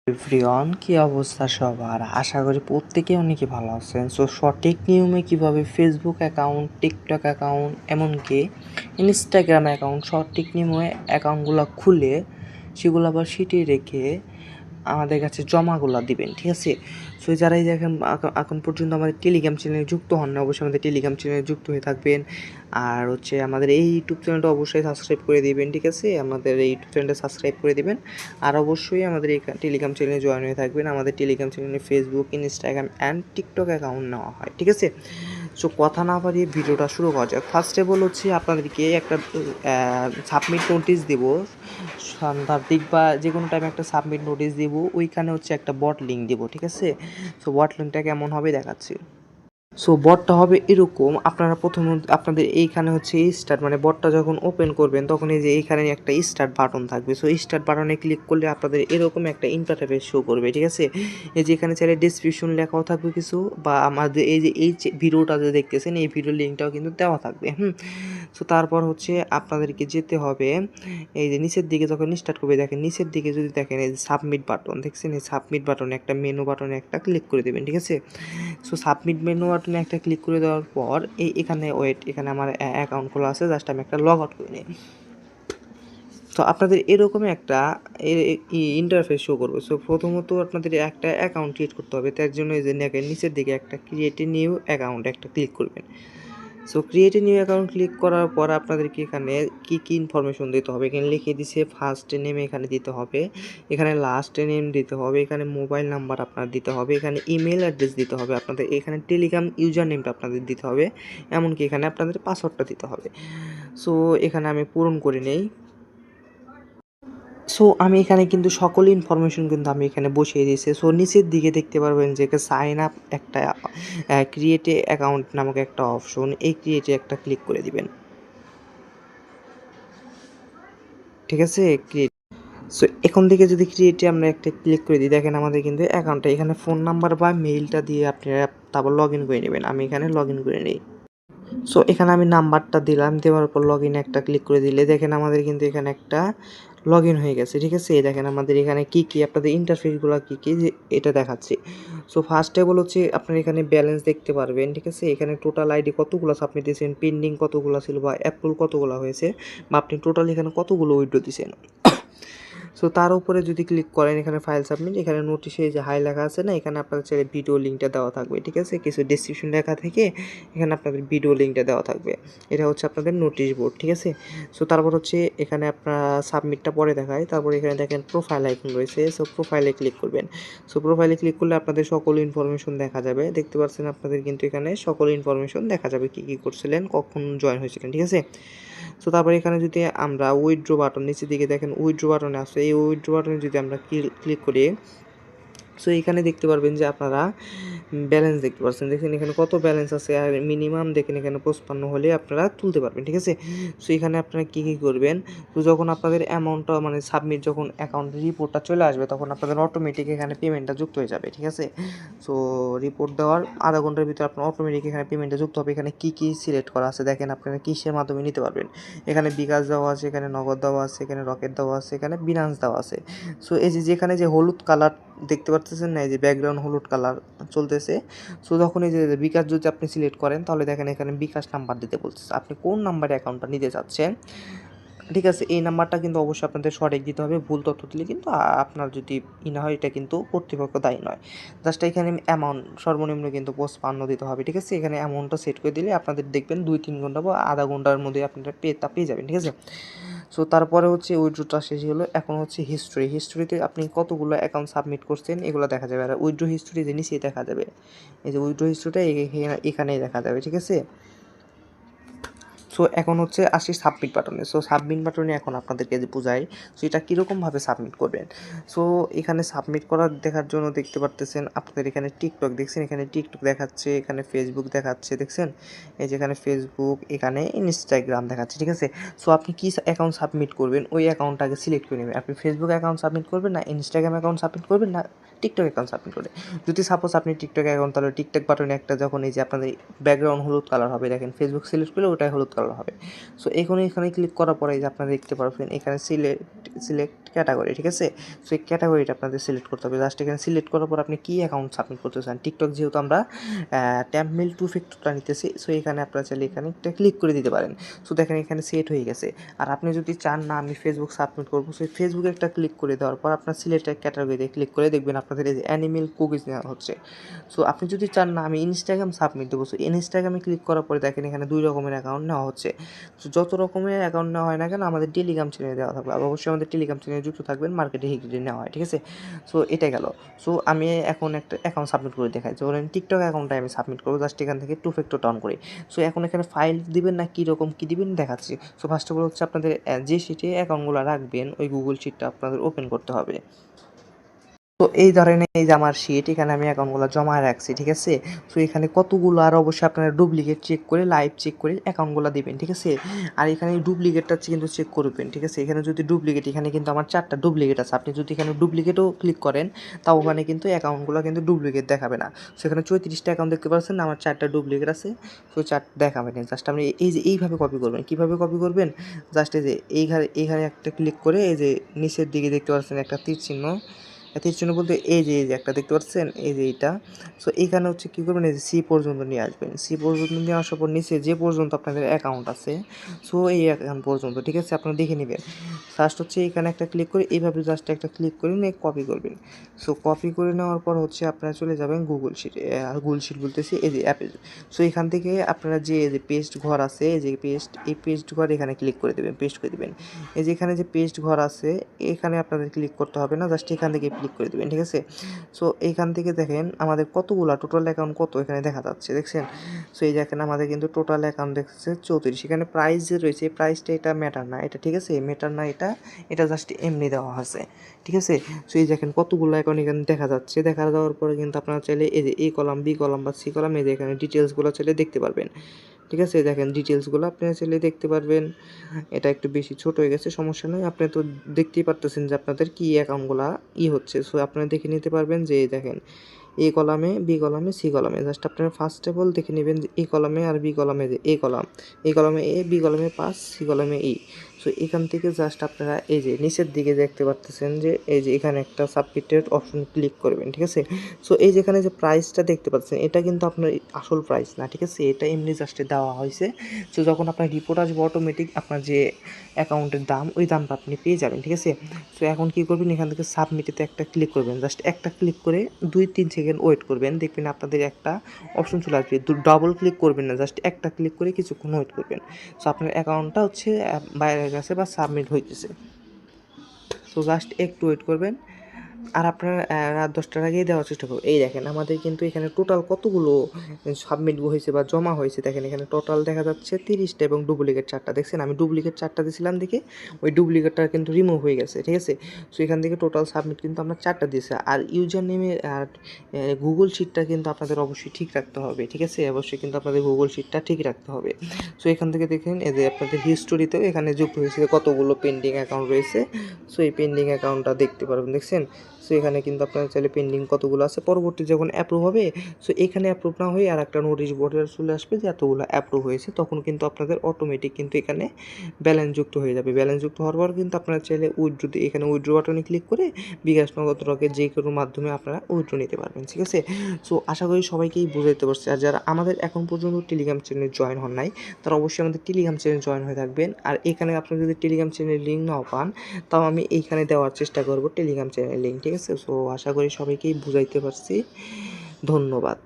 Everyone, কি অবস্থা সবার? আশা করি প্রত্যেকে অনেকই ভালো আছেন। সো সঠিক নিয়মে কিভাবে ফেসবুক অ্যাকাউন্ট, টিকটক অ্যাকাউন্ট, এমনকি ইনস্টাগ্রাম অ্যাকাউন্ট সঠিক নিয়মে অ্যাকাউন্টগুলো খুলে সেগুলো আবার সিটিয়ে রেখে আমাদের কাছে জমাগুলা দিবেন, ঠিক আছে? সো যারাই দেখেন এখন পর্যন্ত আমাদের টেলিগ্রাম চ্যানেলে যুক্ত হন না, অবশ্যই আমাদের টেলিগ্রাম চ্যানেলে যুক্ত হয়ে থাকবেন। আর আমাদের এই ইউটিউব চ্যানেলটা অবশ্যই সাবস্ক্রাইব করে দিবেন, ঠিক আছে? আমাদের এই ইউটিউব চ্যানেলটা সাবস্ক্রাইব করে দিবেন। আর অবশ্যই আমাদের এই টেলিগ্রাম চ্যানেলে জয়েন হয়ে থাকবেন। আমাদের টেলিগ্রাম চ্যানেলে Facebook, Instagram and TikTok account নেওয়া হয়, ঠিক আছে? সো কথা না বাড়িয়ে ভিডিওটা শুরু করা যাক। ফার্স্ট অফ অল আপনাদেরকে একটা সাবমিট নোটিশ দেব, সন্ধ্যার দিক বা যে কোনো টাইমে একটা সাবমিট নোটিশ দেব। ওইখানে একটা বট লিঙ্ক দেবো, ঠিক আছে? সো বট লিঙ্কটা কেমন হবে দেখাচ্ছি। সো বটটা হবে এরকম, আপনারা প্রথমে আপনাদের এইখানে স্টার্ট, মানে বটটা যখন ওপেন করবেন তখন এই যে এইখানে একটা স্টার্ট বাটন থাকবে। সো স্টার্ট বাটনে ক্লিক করলে আপনাদের এরকম একটা ইন্টারফেস শো করবে, ঠিক আছে? এই যে এখানে চাইলে ডেসক্রিপশন লেখাও থাকবে কিছু, বা আমাদের এই যে ভিডিওটা যে দেখতেছেন এই ভিডিওর লিঙ্কটাও কিন্তু দেওয়া থাকবে। সো তারপর আপনাদেরকে যেতে হবে এই যে নিচের দিকে, যখন স্টার্ট করবে দেখেন নিচের দিকে যদি দেখেন এই যে সাবমিট বাটন দেখছেন, এই সাবমিট বাটনে একটা মেনু বাটনে একটা ক্লিক করে দেবেন, ঠিক আছে? সো সাবমিট মেনু বাটনে একটা ক্লিক করে দেওয়ার পর এখানে এখানে আমার অ্যাকাউন্ট খোলা আছে, জাস্ট আমি একটা লগ আউট করে নিই। তো আপনাদের এরকমই একটা ইন্টারফেস শো করবে। সো প্রথমত আপনাদের একটা অ্যাকাউন্ট ক্রিয়েট করতে হবে, তার জন্য এই যে নিচের দিকে একটা ক্রিয়েট এ নিউ অ্যাকাউন্ট একটা ক্লিক করবেন। So create a new account click করার পর আপনাদেরকে এখানে কী কী ইনফরমেশন দিতে হবে এখানে লিখে দিছে। ফার্স্ট নেম এখানে দিতে হবে, এখানে লাস্ট নেম দিতে হবে, এখানে মোবাইল নাম্বার আপনার দিতে হবে, এখানে ইমেল অ্যাড্রেস দিতে হবে, আপনাদের এখানে টেলিগ্রাম ইউজার নেমটা আপনাদের দিতে হবে, এমনকি এখানে আপনাদের পাসওয়ার্ডটা দিতে হবে। সো এখানে আমি পূরণ করে নেই। সো আমি এখানে কিন্তু সকল ইনফরমেশন কিন্তু আমি এখানে বসিয়ে দিয়েছি। সো নিচের দিকে দেখতে পারবেন যে সাইন আপ একটা ক্রিয়েট এ অ্যাকাউন্ট নামক একটা অপশন, এই ক্রিয়েটে একটা ক্লিক করে দিবেন, ঠিক আছে? ক্রিয়েট। সো এখন থেকে যদি ক্রিয়েটে আমরা একটা ক্লিক করে দিই, দেখেন আমাদের কিন্তু অ্যাকাউন্টটা এখানে ফোন নাম্বার বা মেইলটা দিয়ে আপনারা তারপর লগ ইন করে নেবেন। আমি এখানে লগ ইন করে নিই। সো এখানে আমি নাম্বারটা দিলাম, দেওয়ার পর লগ ইনে একটা ক্লিক করে দিলে দেখেন আমাদের কিন্তু এখানে একটা লগ ইন হয়ে গেছে, ঠিক আছে? এই দেখেন আমাদের এখানে কী কী আপনাদের ইন্টারফেসগুলো কী কী এটা দেখাচ্ছি। সো ফার্স্ট অফ অল আপনার এখানে ব্যালেন্স দেখতে পারবেন, ঠিক আছে? এখানে টোটাল আইডি কতগুলো সাবমিট দিয়েছেন, পেন্ডিং কতগুলো ছিল বা অ্যাপ্রুভ কতগুলো হয়েছে, বা আপনি টোটাল এখানে কতগুলো উইথড্র দিয়েছেন। সো তার উপরে যদি ক্লিক করেন এখানে ফাইল সাবমিট, এখানে নোটিশে যে হাই লেখা আছে না, এখানে আপনাদের চাইলে ভিডিও লিঙ্কটা দেওয়া থাকবে, ঠিক আছে? কিছু ডেসক্রিপশন লেখা থেকে এখানে আপনাদের ভিডিও লিঙ্কটা দেওয়া থাকবে। এটা আপনাদের নোটিশ বোর্ড, ঠিক আছে? সো তারপর এখানে আপনার সাবমিটটা পরে দেখায়। তারপর এখানে দেখেন প্রোফাইল আইকন রয়েছে, সো প্রোফাইলে ক্লিক করবেন। সো প্রোফাইলে ক্লিক করলে আপনাদের সকল ইনফরমেশন দেখা যাবে। দেখতে পাচ্ছেন আপনাদের কিন্তু এখানে সকল ইনফরমেশন দেখা যাবে, কী কী করছিলেন, কখন জয়েন হয়েছিলেন, ঠিক আছে? সো তারপরে এখানে যদি আমরা উইথড্র বাটন নিচের দিকে দেখেন উইথড্র বাটনে আছে, এই উইথড্র বাটনে যদি আমরা ক্লিক করি, সো এখানে দেখতে পারবেন যে আপনারা ব্যালেন্স দেখতে পাচ্ছেন, দেখেন এখানে কত ব্যালেন্স আছে, আর মিনিমাম দেখেন এখানে 55 হলে আপনারা তুলতে পারবেন, ঠিক আছে? সো এখানে আপনারা কী কী করবেন, তো যখন আপনাদের অ্যামাউন্টটা মানে সাবমিট, যখন অ্যাকাউন্ট রিপোর্টটা চলে আসবে তখন আপনাদের অটোমেটিক এখানে পেমেন্টটা যুক্ত হয়ে যাবে, ঠিক আছে? সো রিপোর্ট দেওয়ার আধা ঘন্টার ভিতরে আপনার অটোমেটিক এখানে পেমেন্টটা যুক্ত হবে। এখানে কী কী সিলেক্ট করা আছে দেখেন, আপনারা কিসের মাধ্যমে নিতে পারবেন। এখানে বিকাশ দেওয়া আছে, এখানে নগদ দেওয়া আছে, এখানে রকেট দেওয়া আছে, এখানে বিনান্স দেওয়া আছে। সো এই যেখানে যে হলুদ কালার দেখতে পাচ্ছেন না, এই যে ব্যাকগ্রাউন্ড হলুদ কালার চলতেছে, সো যখন এই যে বিকাশ যদি আপনি সিলেক্ট করেন তাহলে দেখেন এখানে বিকাশ নাম্বার দিতে বলতেছে, আপনি কোন নাম্বারে অ্যাকাউন্টটা নিতে চাচ্ছেন, ঠিক আছে? এই নাম্বারটা কিন্তু অবশ্যই আপনাদের সঠিক দিতে হবে, ভুল তথ্য দিলে কিন্তু আপনার যদি না হয় এটা কিন্তু কর্তৃপক্ষ দায়ী নয়। জাস্ট এখানে অ্যামাউন্ট সর্বনিম্ন কিন্তু 55 দিতে হবে, ঠিক আছে? এখানে অ্যামাউন্টটা সেট করে দিলে আপনাদের দেখবেন 2-3 ঘন্টা বা আধা ঘন্টার মধ্যে আপনারা পেয়ে যাবেন, ঠিক আছে? সো তারপরে উইথড্রটা শেষ হলো। এখন হিস্ট্রিতে আপনি কতগুলো অ্যাকাউন্ট সাবমিট করছেন এগুলো দেখা যাবে, আর উইথড্র হিস্ট্রি যে নিচেই দেখা যাবে, এই যে উইথড্র হিস্ট্রিটা এখানেই দেখা যাবে, ঠিক আছে? সো এখন আসি সাবমিট বাটনে। সো সাবমিট বাটনে এখন আপনাদেরকে যে বোঝাই, সো এটা কীরকমভাবে সাবমিট করবেন। সো এখানে সাবমিট করার দেখার জন্য দেখতে পারতেছেন আপনাদের এখানে টিকটক দেখছেন, এখানে টিকটক দেখাচ্ছে, এখানে ফেসবুক দেখাচ্ছে, দেখছেন? এই যে এখানে ফেসবুক, এখানে ইনস্টাগ্রাম দেখাচ্ছে, ঠিক আছে? সো আপনি কী অ্যাকাউন্ট সাবমিট করবেন ওই অ্যাকাউন্টটাকে সিলেক্ট করে নেবেন। আপনি ফেসবুক অ্যাকাউন্ট সাবমিট করবেন, না ইনস্টাগ্রাম অ্যাকাউন্ট সাবমিট করবেন, না টিকটক অ্যাকাউন্ট সাবমিট করে। যদি সাপোজ আপনি টিকটক অ্যাকাউন্ট, তাহলে টিকটক বাটনে একটা যখন এই যে আপনাদের ব্যাকগ্রাউন্ড হলুদ কালার হবে, দেখেন ফেসবুক সিলেক্ট করলে ওটাই হলুদ কালার হবে। সো এখানে ক্লিক করার পরে যে আপনারা দেখতে পারবেন এখানে সিলেক্ট ক্যাটাগরি, ঠিক আছে। সো এই ক্যাটাগরিটা আপনাদের সিলেক্ট করতে হবে। জাস্ট এখানে সিলেক্ট করার পর আপনি কী অ্যাকাউন্ট সাবমিট করতে চান। টিকটক যেহেতু আমরা ট্যাম্বনেল টু ফ্যাক্টরটা নিতেছি, সো এখানে আপনারা চাইলে এখানে একটা ক্লিক করে দিতে পারেন। সো দেখেন এখানে সেট হয়ে গেছে। আর আপনি যদি চান না আমি ফেসবুক সাবমিট করবো, সো ফেসবুকে একটা ক্লিক করে দেওয়ার পর আপনার সিলেক্টেড ক্যাটাগরিতে ক্লিক করে দেখবেন আপনাদের এই যে অ্যানিমেল কুকিজ নেওয়া হচ্ছে। সো আপনি যদি চান না আমি ইনস্টাগ্রাম সাবমিট দেবো, সো ইনস্টাগ্রামে ক্লিক করার পরে দেখেন এখানে 2 রকমের অ্যাকাউন্ট নেওয়া হচ্ছে। সো যত রকমের অ্যাকাউন্ট নেওয়া হয় না কেন আমাদের টেলিগ্রাম চ্যানেলে দেওয়া থাকবে, আর অবশ্যই আমাদের টেলিগ্রাম চ্যানেলে যুক্ত থাকবেন, মার্কেটে হিগড়ি নেওয়া হয়, ঠিক আছে। সো এটা গেল। সো আমি এখন একটা অ্যাকাউন্ট সাবমিট করে দেখাই, ধরেন টিকটক অ্যাকাউন্টটা আমি সাবমিট করবো। জাস্ট এখান থেকে টু ফ্যাক্টর অন করি। সো এখন এখানে ফাইল দিবেন না কীরকম কী দিবেন দেখাচ্ছি। সো ফার্স্ট অফ অল হচ্ছে আপনাদের যে শিটে অ্যাকাউন্টগুলো রাখবেন ওই গুগল শিটটা আপনাদের ওপেন করতে হবে। তো এই ধরেন এই যে আমার শিট, এখানে আমি অ্যাকাউন্টগুলো জমা রাখছি, ঠিক আছে। সো এখানে কতগুলো, আর অবশ্যই আপনারা ডুপ্লিকেট চেক করে লাইভ চেক করে অ্যাকাউন্টগুলো দিবেন, ঠিক আছে। আর এখানে ডুপ্লিকেটটা কিন্তু চেক করবেন, ঠিক আছে। এখানে যদি ডুপ্লিকেট, এখানে কিন্তু আমার 4টা ডুপ্লিকেট আছে। আপনি যদি এখানে ডুপ্লিকেটও ক্লিক করেন তাও ওখানে কিন্তু অ্যাকাউন্টগুলো কিন্তু ডুপ্লিকেট দেখাবে না। সেখানে 34টা অ্যাকাউন্ট দেখতে পাচ্ছেন, আমার 4টা ডুপ্লিকেট আছে, সো 4 দেখাবে না। জাস্ট আপনি এই যে এইভাবে কপি করবেন। কীভাবে কপি করবেন, জাস্ট এই যে এইখানে একটা ক্লিক করে এই যে নিচের দিকে দেখতে পাচ্ছেন একটা তীর চিহ্ন, তীর চিহ্ন বলতে এই যে একটা দেখতে পাচ্ছেন এই যে এইটা। সো এইখানে হচ্ছে কী করবেন, এই যে সি পর্যন্ত নিয়ে আসবেন। সি পর্যন্ত নিয়ে আসার পর নিচে যে পর্যন্ত আপনাদের অ্যাকাউন্ট আছে, সো এই অ্যাকাউন্ট পর্যন্ত, ঠিক আছে, আপনারা দেখে নেবেন। ফার্স্ট হচ্ছে এখানে একটা ক্লিক করে এইভাবে জাস্ট একটা ক্লিক করে নিয়ে কপি করবেন। সো কপি করে নেওয়ার পর হচ্ছে আপনারা চলে যাবেন গুগল শিটে, গুগল শিট বলতেছি এই যে অ্যাপে। সো এখান থেকে আপনারা যে পেস্ট ঘর আছে, এই যে এই পেস্ট ঘর এখানে ক্লিক করে দেবেন, পেস্ট করে দেবেন। এই যে এখানে যে পেস্ট ঘর আছে এখানে আপনাদের ক্লিক করতে হবে না, জাস্ট এখান থেকে ক্লিক করে দেবেন, ঠিক আছে। সো এইখান থেকে দেখেন আমাদের কতগুলা টোটাল অ্যাকাউন্ট কত এখানে দেখা যাচ্ছে, দেখছেন। সো এই দেখেন আমাদের কিন্তু টোটাল অ্যাকাউন্ট দেখছে 34। এখানে প্রাইস যে রয়েছে এই প্রাইসটা এটা ম্যাটার না, এটা ঠিক আছে, ম্যাটার না, এটা জাস্ট এমনি দেওয়া আছে, ঠিক আছে। সো এই দেখেন কতগুলো অ্যাকাউন্ট এখানে দেখা যাচ্ছে। দেখা যাওয়ার পরে কিন্তু আপনারা চাইলে এই যে এ কলাম, বি কলাম বা সি কলাম, এই যে এখানে ডিটেলসগুলো চাইলে দেখতে পারবেন, ঠিক আছে। দেখেন ডিটেলসগুলো আপনারা চাইলে দেখতে পারবেন। এটা একটু বেশি ছোট হয়ে গেছে, সমস্যা নয়। আপনি তো দেখতেই পারতেছেন যে আপনাদের কি অ্যাকাউন্টগুলো হচ্ছে। সো আপনারা দেখে নিতে পারবেন যে দেখেন এ কলামে, বি কলামে, সি কলামে। জাস্ট আপনারা ফার্স্ট অফ অল দেখে নেবেন যে এ কলামে আর বি কলামে, যে এ কলামে এ, বি কলামে 5, সি কলামে ই। সো এখান থেকে জাস্ট আপনারা এই যে নিচের দিকে দেখতে পারতেছেন যে এই যে এখানে একটা সাবমিটেড অপশন ক্লিক করবেন, ঠিক আছে। সো এই যেখানে যে প্রাইসটা দেখতে পাচ্ছেন এটা কিন্তু আপনার আসল প্রাইস না, ঠিক আছে, এটা এমনি জাস্ট দেওয়া হয়েছে। সো যখন আপনার রিপোর্ট আসবে অটোমেটিক আপনার যে অ্যাকাউন্টের দাম ওই দামটা আপনি পেয়ে যাবেন, ঠিক আছে। সো এখন কী করবেন, এখান থেকে সাবমিটেতে একটা ক্লিক করবেন। জাস্ট একটা ক্লিক করে 2-3 সেকেন্ড ওয়েট করবেন, দেখবেন আপনাদের একটা অপশন চলে আসবে। ডাবল ক্লিক করবেন না, জাস্ট একটা ক্লিক করে কিছুক্ষণ ওয়েট করবেন। সো আপনার অ্যাকাউন্টটা হচ্ছে বাইরে গেছে বা সাবমিট হইতেছে। সো জাস্ট একটু ওয়েট করবেন। আর আপনার রাত 10টার আগেই দেওয়ার চেষ্টা করবো। এই দেখেন আমাদের কিন্তু এখানে টোটাল কতগুলো সাবমিট হয়েছে বা জমা হয়েছে, দেখেন এখানে টোটাল দেখা যাচ্ছে 30টা এবং ডুপ্লিকেট 4টা। দেখছেন আমি ডুপ্লিকেট 4টা দিয়েছিলাম দেখে ওই ডুপ্লিকেটটা কিন্তু রিমুভ হয়ে গেছে, ঠিক আছে। সো এখান থেকে টোটাল সাবমিট কিন্তু আমরা 4টা দিয়েছি। আর ইউজার নেমে আর গুগল শিটটা কিন্তু আপনাদের অবশ্যই ঠিক রাখতে হবে, ঠিক আছে। অবশ্যই কিন্তু আপনাদের গুগল শিটটা ঠিক রাখতে হবে। সো এখান থেকে দেখেন এই যে আপনাদের হিস্টোরিতেও এখানে যুক্ত হয়েছে কতগুলো পেন্ডিং অ্যাকাউন্ট রয়েছে। সো এই পেন্ডিং অ্যাকাউন্টটা দেখতে পারবেন, দেখছেন। সো এখানে কিন্তু আপনারা চাইলে পেন্ডিং কতগুলো আছে, পরবর্তী যখন অ্যাপ্রুভ হবে, সো এখানে অ্যাপ্রুভ না হয়ে আর একটা নোটিশ বোর্ডে চলে আসবে যে এতগুলো অ্যাপ্রুভ হয়েছে, তখন কিন্তু আপনাদের অটোমেটিক কিন্তু এখানে ব্যালেন্স যুক্ত হয়ে যাবে। ব্যালেন্স যুক্ত হওয়ার পর কিন্তু আপনারা চাইলে উইথড্র, এখানে উইথড্র বাটনে ক্লিক করে বিকাশ, নগদ, রকেট যে কোনো মাধ্যমে আপনারা উইথড্র নিতে পারবেন, ঠিক আছে। সো আশা করি সবাইকেই বুঝাইতে পারছি। আর যারা আমাদের এখন পর্যন্ত টেলিগ্রাম চ্যানেলে জয়েন হন নাই তারা অবশ্যই আমাদের টেলিগ্রাম চ্যানেলে জয়েন হয়ে থাকবেন। আর এখানে আপনারা যদি টেলিগ্রাম চ্যানেলের লিঙ্ক নাও পান তাও আমি এইখানে দেওয়ার চেষ্টা করব টেলিগ্রাম চ্যানেলের লিঙ্ক, ঠিক আছে। সো আশা করি সবাইকেই বুঝাইতে পারছি। ধন্যবাদ।